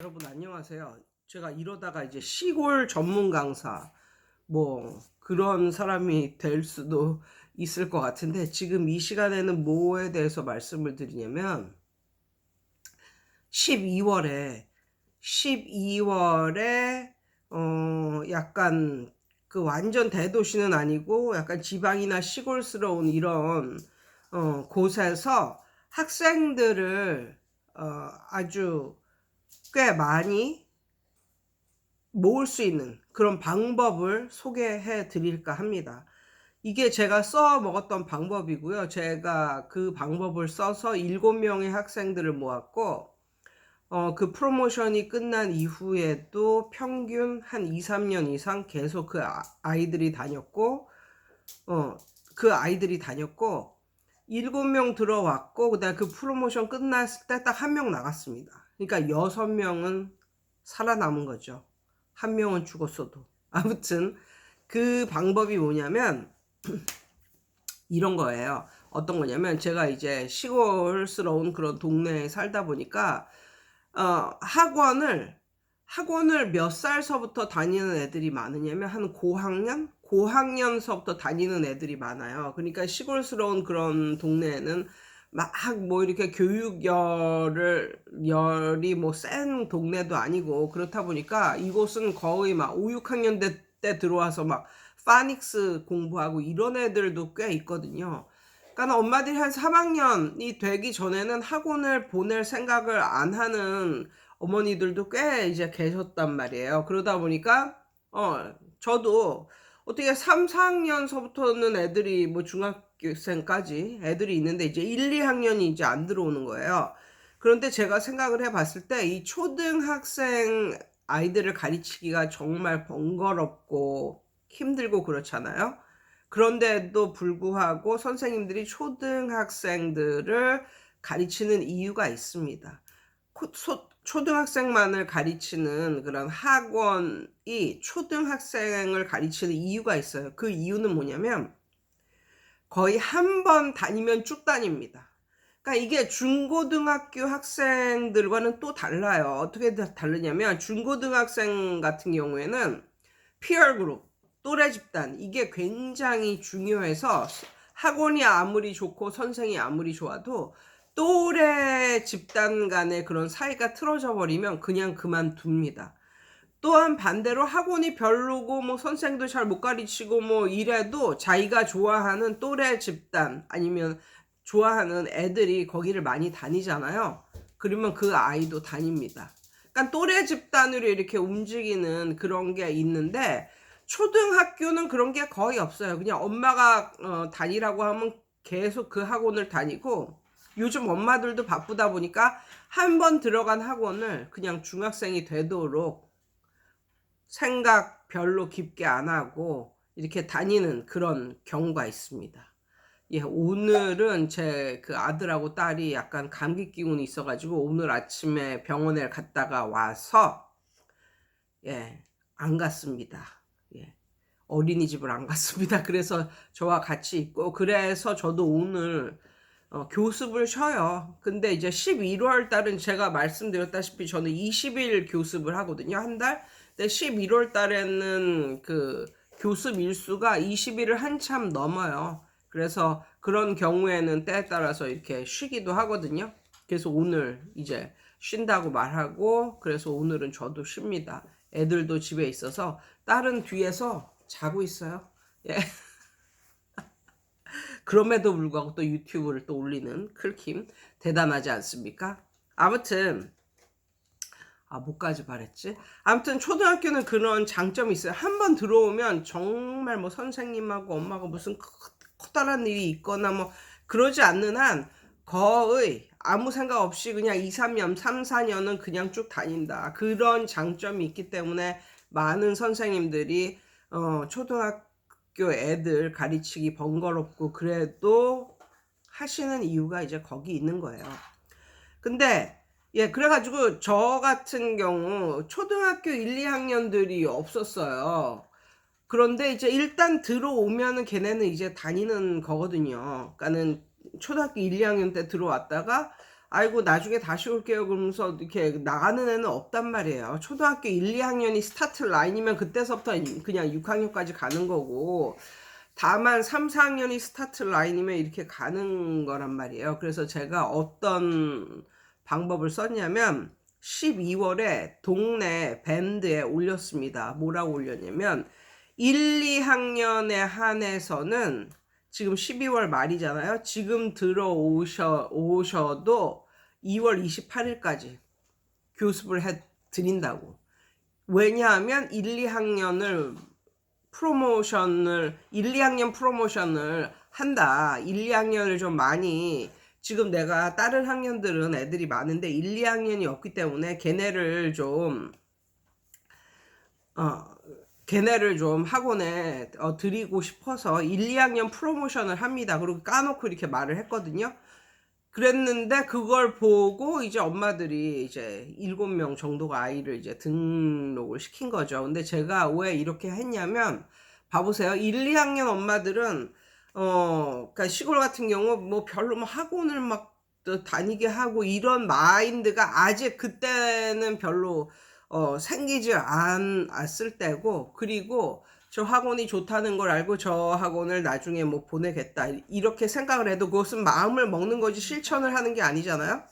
여러분 안녕하세요. 제가 이러다가 이제 시골 전문 강사 뭐 그런 사람이 될 수도 있을 것 같은데, 지금 이 시간에는 뭐에 대해서 말씀을 드리냐면 12월에 12월에 약간 그 완전 대도시는 아니고 약간 지방이나 시골스러운 이런 곳에서 학생들을 아주 꽤 많이 모을 수 있는 그런 방법을 소개해 드릴까 합니다. 이게 제가 써 먹었던 방법이고요. 제가 그 방법을 써서 7명의 학생들을 모았고, 그 프로모션이 끝난 이후에도 평균 한 2, 3년 이상 계속 그 아이들이 다녔고, 그 아이들이 다녔고, 7명 들어왔고, 그다음에 그 프로모션 끝났을 때 딱 한 명 나갔습니다. 그러니까 6명은 살아남은 거죠. 한 명은 죽었어도. 아무튼 그 방법이 뭐냐면 이런 거예요. 어떤 거냐면, 제가 이제 시골스러운 그런 동네에 살다 보니까 학원을 몇 살서부터 다니는 애들이 많으냐면 한 고학년서부터 다니는 애들이 많아요. 그러니까 시골스러운 그런 동네에는 막 뭐 이렇게 열이 뭐 센 동네도 아니고, 그렇다 보니까 이곳은 거의 막 5, 6학년 때 들어와서 막 파닉스 공부하고 이런 애들도 꽤 있거든요. 그러니까 엄마들이 한 3학년이 되기 전에는 학원을 보낼 생각을 안 하는 어머니들도 꽤 이제 계셨단 말이에요. 그러다 보니까 저도 어떻게 3, 4학년서부터는 애들이 뭐 중학생까지 애들이 있는데 이제 1, 2학년이 이제 안 들어오는 거예요. 그런데 제가 생각을 해봤을 때 이 초등학생 아이들을 가르치기가 정말 번거롭고 힘들고 그렇잖아요. 그런데도 불구하고 선생님들이 초등학생들을 가르치는 이유가 있습니다. 초등학생만을 가르치는 그런 학원이 초등학생을 가르치는 이유가 있어요. 그 이유는 뭐냐면 거의 한 번 다니면 쭉 다닙니다. 그러니까 이게 중고등학교 학생들과는 또 달라요. 어떻게 다르냐면, 중고등학생 같은 경우에는 피어 그룹, 또래 집단, 이게 굉장히 중요해서 학원이 아무리 좋고 선생이 아무리 좋아도 또래 집단 간의 그런 사이가 틀어져 버리면 그냥 그만둡니다. 또한 반대로 학원이 별로고 뭐 선생도 잘 못 가르치고 뭐 이래도 자기가 좋아하는 또래 집단 아니면 좋아하는 애들이 거기를 많이 다니잖아요. 그러면 그 아이도 다닙니다. 그러니까 또래 집단으로 이렇게 움직이는 그런 게 있는데, 초등학교는 그런 게 거의 없어요. 그냥 엄마가 다니라고 하면 계속 그 학원을 다니고, 요즘 엄마들도 바쁘다 보니까 한 번 들어간 학원을 그냥 중학생이 되도록 생각 별로 깊게 안 하고 이렇게 다니는 그런 경우가 있습니다. 예, 오늘은 제 그 아들하고 딸이 약간 감기 기운이 있어가지고 오늘 아침에 병원에 갔다가 와서 안 갔습니다. 예, 어린이집을 안 갔습니다. 그래서 저와 같이 있고, 그래서 저도 오늘 교습을 쉬어요. 근데 이제 11월 달은 제가 말씀드렸다시피 저는 20일 교습을 하거든요. 한 달. 근데 11월 달에는 그 교습 일수가 20일을 한참 넘어요. 그래서 그런 경우에는 때에 따라서 이렇게 쉬기도 하거든요. 그래서 오늘 이제 쉰다고 말하고, 그래서 오늘은 저도 쉽니다. 애들도 집에 있어서 딸은 뒤에서 자고 있어요. 예. 그럼에도 불구하고 또 유튜브를 또 올리는 클킴 대단하지 않습니까? 아무튼 뭐까지 말했지? 아무튼 초등학교는 그런 장점이 있어요. 한번 들어오면 정말 뭐 선생님하고 엄마가 무슨 커다란 일이 있거나 뭐 그러지 않는 한 거의 아무 생각 없이 그냥 2, 3년, 3, 4년은 그냥 쭉 다닌다. 그런 장점이 있기 때문에 많은 선생님들이 초등학교 애들 가르치기 번거롭고 그래도 하시는 이유가 이제 거기 있는 거예요. 근데 그래가지고 저 같은 경우 초등학교 1, 2학년들이 없었어요. 그런데 이제 일단 들어오면은 걔네는 이제 다니는 거거든요. 그러니까는 초등학교 1, 2학년 때 들어왔다가 아이고 나중에 다시 올게요 그러면서 이렇게 나가는 애는 없단 말이에요. 초등학교 1, 2학년이 스타트 라인이면 그때서부터 그냥 6학년까지 가는 거고, 다만 3, 4학년이 스타트 라인이면 이렇게 가는 거란 말이에요. 그래서 제가 어떤 방법을 썼냐면 12월에 동네 밴드에 올렸습니다. 뭐라고 올렸냐면 1, 2학년에 한해서는 지금 12월 말이잖아요. 지금 오셔도 2월 28일까지 교습을 해 드린다고. 왜냐하면 1, 2학년을 1, 2학년 프로모션을 한다. 1, 2학년을 좀 많이, 지금 내가 다른 학년들은 애들이 많은데 1, 2학년이 없기 때문에 걔네를 좀 학원에 드리고 싶어서 1, 2학년 프로모션을 합니다. 그리고 까놓고 이렇게 말을 했거든요. 그랬는데 그걸 보고 이제 엄마들이 이제 7명 정도가 아이를 이제 등록을 시킨 거죠. 근데 제가 왜 이렇게 했냐면, 봐보세요. 1, 2학년 엄마들은 그러니까 시골 같은 경우 뭐 별로 뭐 학원을 막 다니게 하고 이런 마인드가 아직 그때는 별로 생기지 않았을 때고, 그리고 저 학원이 좋다는 걸 알고 저 학원을 나중에 뭐 보내겠다 이렇게 생각을 해도 그것은 마음을 먹는 거지 실천을 하는 게 아니잖아요.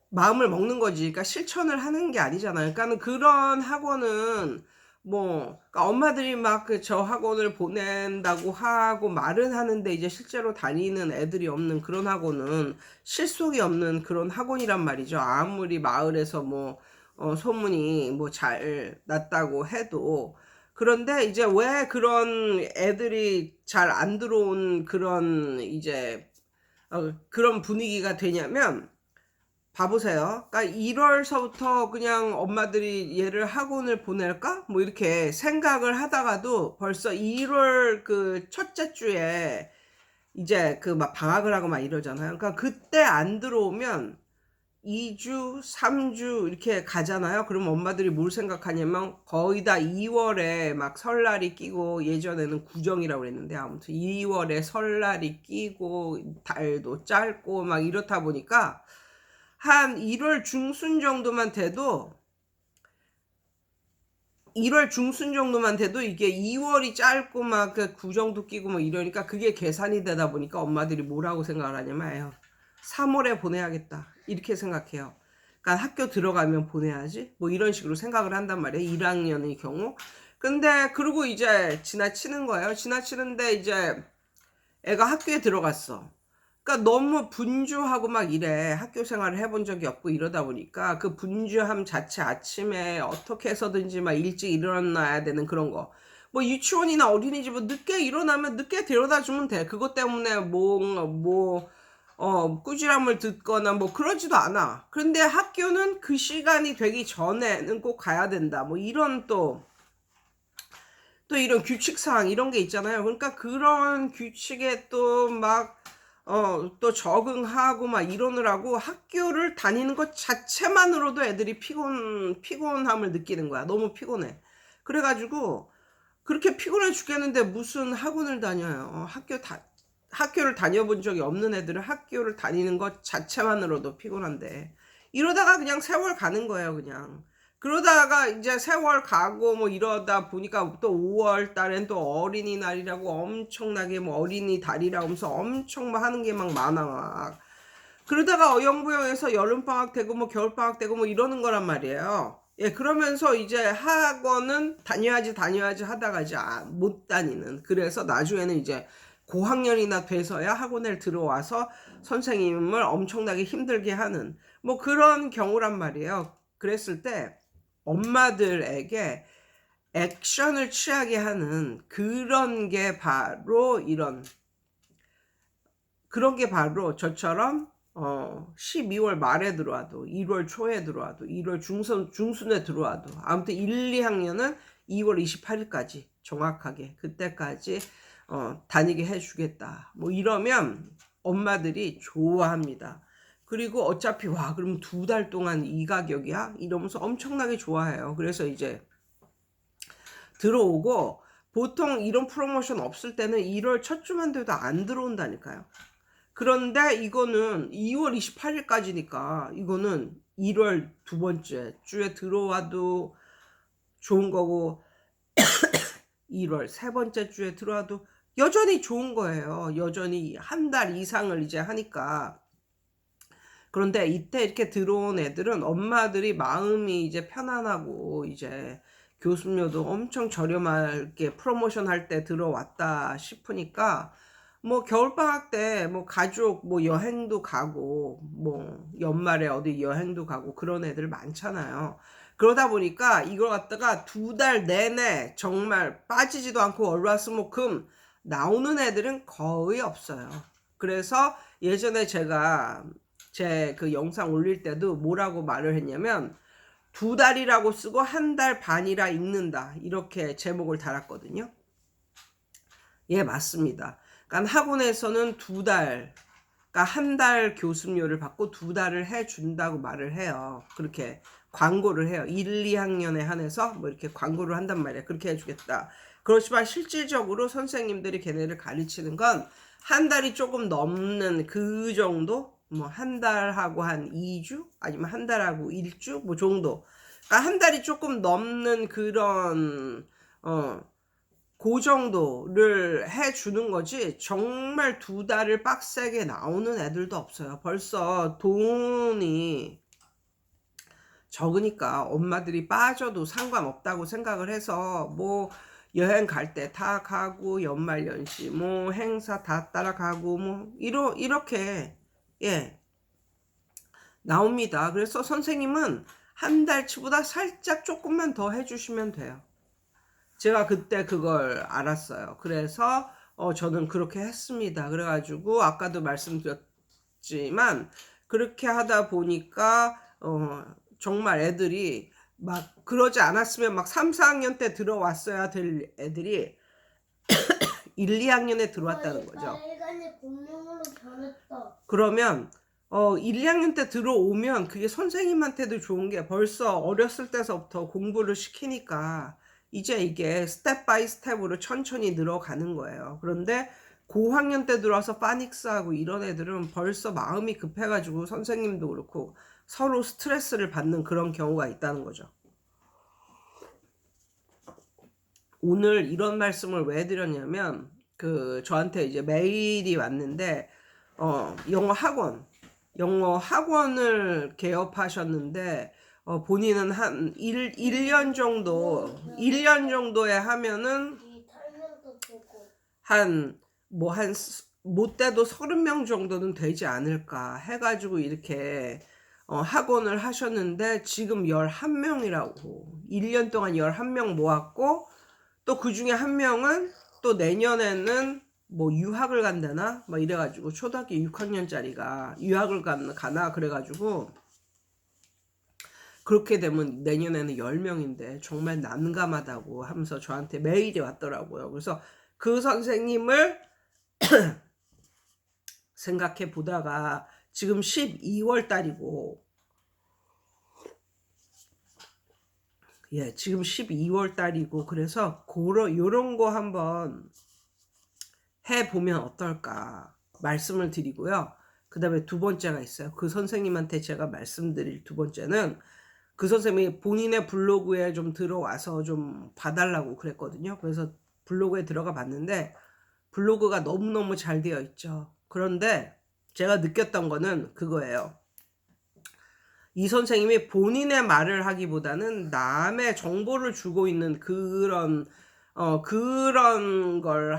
마음을 먹는 거지. 그러니까 실천을 하는 게 아니잖아요. 그러니까 그런 학원은 뭐 그러니까 엄마들이 막 저 학원을 보낸다고 하고 말은 하는데 이제 실제로 다니는 애들이 없는 그런 학원은 실속이 없는 그런 학원이란 말이죠. 아무리 마을에서 뭐 소문이 뭐 잘 났다고 해도. 그런데 이제 왜 그런 애들이 잘 안 들어온 그런 이제 그런 분위기가 되냐면, 봐보세요. 그러니까 1월서부터 그냥 엄마들이 얘를 학원을 보낼까? 뭐 이렇게 생각을 하다가도 벌써 1월 그 첫째 주에 이제 그 막 방학을 하고 막 이러잖아요. 그러니까 그때 안 들어오면 2주, 3주 이렇게 가잖아요. 그럼 엄마들이 뭘 생각하냐면 거의 다 2월에 막 설날이 끼고, 예전에는 구정이라고 그랬는데 아무튼 2월에 설날이 끼고 달도 짧고 막 이렇다 보니까 한 1월 중순 정도만 돼도 1월 중순 정도만 돼도 이게 2월이 짧고 막 그 구정도 끼고 뭐 이러니까 그게 계산이 되다 보니까 엄마들이 뭐라고 생각을 하냐면, 에휴, 3월에 보내야겠다 이렇게 생각해요. 그러니까 학교 들어가면 보내야지 뭐 이런 식으로 생각을 한단 말이에요. 1학년의 경우. 근데 그리고 이제 지나치는 거예요. 지나치는데 이제 애가 학교에 들어갔어. 그러니까 너무 분주하고 막 이래. 학교 생활을 해본 적이 없고 이러다 보니까 그 분주함 자체, 아침에 어떻게 해서든지 막 일찍 일어나야 되는 그런 거. 뭐 유치원이나 어린이집 늦게 일어나면 늦게 데려다 주면 돼. 그것 때문에 꾸지람을 듣거나 뭐 그러지도 않아. 그런데 학교는 그 시간이 되기 전에는 꼭 가야 된다. 뭐 이런 또 이런 규칙사항 이런 게 있잖아요. 그러니까 그런 규칙에 또 막 또 적응하고 막 이러느라고 학교를 다니는 것 자체만으로도 애들이 피곤함을 느끼는 거야. 너무 피곤해. 그래가지고 그렇게 피곤해 죽겠는데 무슨 학원을 다녀요. 학교를 다녀본 적이 없는 애들은 학교를 다니는 것 자체만으로도 피곤한데, 이러다가 그냥 세월 가는 거예요, 그냥. 그러다가 이제 세월 가고 뭐 이러다 보니까 또 5월 달엔 또 어린이날이라고 엄청나게 뭐 어린이달이라고 하면서 엄청 막 하는 게 막 많아 막. 그러다가 어영부영해서 여름방학 되고 뭐 겨울방학 되고 뭐 이러는 거란 말이에요. 예, 그러면서 이제 학원은 다녀야지 하다가 이제 못 다니는. 그래서 나중에는 이제 고학년이나 돼서야 학원에 들어와서 선생님을 엄청나게 힘들게 하는 뭐 그런 경우란 말이에요. 그랬을 때 엄마들에게 액션을 취하게 하는 그런 게 바로 저처럼 12월 말에 들어와도 1월 초에 들어와도 1월 중순에 들어와도 아무튼 1, 2학년은 2월 28일까지 정확하게 그때까지 다니게 해주겠다. 뭐 이러면 엄마들이 좋아합니다. 그리고 어차피 와 그럼 2달 동안 이 가격이야? 이러면서 엄청나게 좋아해요. 그래서 이제 들어오고, 보통 이런 프로모션 없을 때는 1월 첫 주만 돼도 안 들어온다니까요. 그런데 이거는 2월 28일까지니까 이거는 1월 두 번째 주에 들어와도 좋은 거고 1월 세 번째 주에 들어와도 여전히 좋은 거예요. 여전히 한 달 이상을 이제 하니까. 그런데 이때 이렇게 들어온 애들은 엄마들이 마음이 이제 편안하고 이제 교습료도 엄청 저렴하게 프로모션 할 때 들어왔다 싶으니까 뭐 겨울방학 때 뭐 가족 뭐 여행도 가고 뭐 연말에 어디 여행도 가고 그런 애들 많잖아요. 그러다 보니까 이걸 갖다가 2달 내내 정말 빠지지도 않고 월화수목금 나오는 애들은 거의 없어요. 그래서 예전에 제가 제 그 영상 올릴 때도 뭐라고 말을 했냐면 2달이라고 쓰고 1달 반이라 읽는다 이렇게 제목을 달았거든요. 예, 맞습니다. 그러니까 학원에서는 2달, 그러니까 1달 교습료를 받고 2달을 해준다고 말을 해요. 그렇게 광고를 해요. 1, 2학년에 한해서 뭐 이렇게 광고를 한단 말이에요. 그렇게 해주겠다. 그렇지만 실질적으로 선생님들이 걔네를 가르치는 건 한 달이 조금 넘는 그 정도, 뭐 한 달하고 한 2주 아니면 한 달하고 1주 뭐 정도. 그러니까 한 달이 조금 넘는 그런 그 정도를 해주는 거지 정말 2달을 빡세게 나오는 애들도 없어요. 벌써 돈이 적으니까 엄마들이 빠져도 상관없다고 생각을 해서 뭐 여행 갈 때 다 가고 연말연시 뭐 행사 다 따라가고 뭐 이렇게 예 나옵니다. 그래서 선생님은 한 달치보다 살짝 조금만 더 해주시면 돼요. 제가 그때 그걸 알았어요. 그래서 저는 그렇게 했습니다. 그래가지고 아까도 말씀드렸지만 그렇게 하다 보니까 정말 애들이 막 그러지 않았으면 막 3, 4학년 때 들어왔어야 될 애들이 1, 2학년에 들어왔다는 거죠. 그러면 1, 2학년 때 들어오면 그게 선생님한테도 좋은 게 벌써 어렸을 때서부터 공부를 시키니까 이제 이게 스텝 바이 스텝으로 천천히 늘어가는 거예요. 그런데 고학년 때 들어와서 파닉스하고 이런 애들은 벌써 마음이 급해가지고 선생님도 그렇고 서로 스트레스를 받는 그런 경우가 있다는 거죠. 오늘 이런 말씀을 왜 드렸냐면 저한테 이제 메일이 왔는데 영어 학원을 개업하셨는데 본인은 한 1년 정도에 하면은 한 못돼도 30명 정도는 되지 않을까 해가지고 이렇게 학원을 하셨는데 지금 11명이라고 1년 동안 11명 모았고 또 그 중에 한 명은 또 내년에는 뭐 유학을 간다나 막 이래가지고 초등학교 6학년짜리가 유학을 가나 그래가지고 그렇게 되면 내년에는 10명인데 정말 난감하다고 하면서 저한테 메일이 왔더라고요. 그래서 그 선생님을 생각해 보다가 지금 12월 달이고 예, 지금 12월 달이고 그래서 요런 거 한번 해보면 어떨까 말씀을 드리고요. 그 다음에 두 번째가 있어요. 그 선생님한테 제가 말씀드릴 두 번째는 그 선생님이 본인의 블로그에 좀 들어와서 좀 봐달라고 그랬거든요. 그래서 블로그에 들어가 봤는데 블로그가 너무너무 잘 되어 있죠. 그런데 제가 느꼈던 거는 그거예요. 이 선생님이 본인의 말을 하기보다는 남의 정보를 주고 있는 그런 걸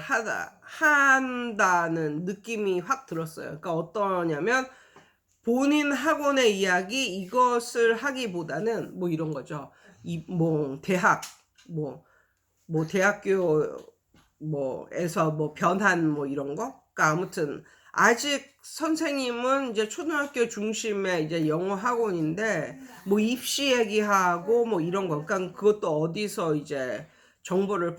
한다는 느낌이 확 들었어요. 그러니까 어떠냐면 본인 학원의 이야기 이것을 하기보다는 뭐 이런 거죠. 뭐 대학 뭐 대학교 뭐에서 뭐 변한 뭐 이런 거. 그러니까 아무튼 아직 선생님은 이제 초등학교 중심의 이제 영어 학원인데 뭐 입시 얘기하고 뭐 이런 거. 그러니까 그것도 어디서 이제 정보를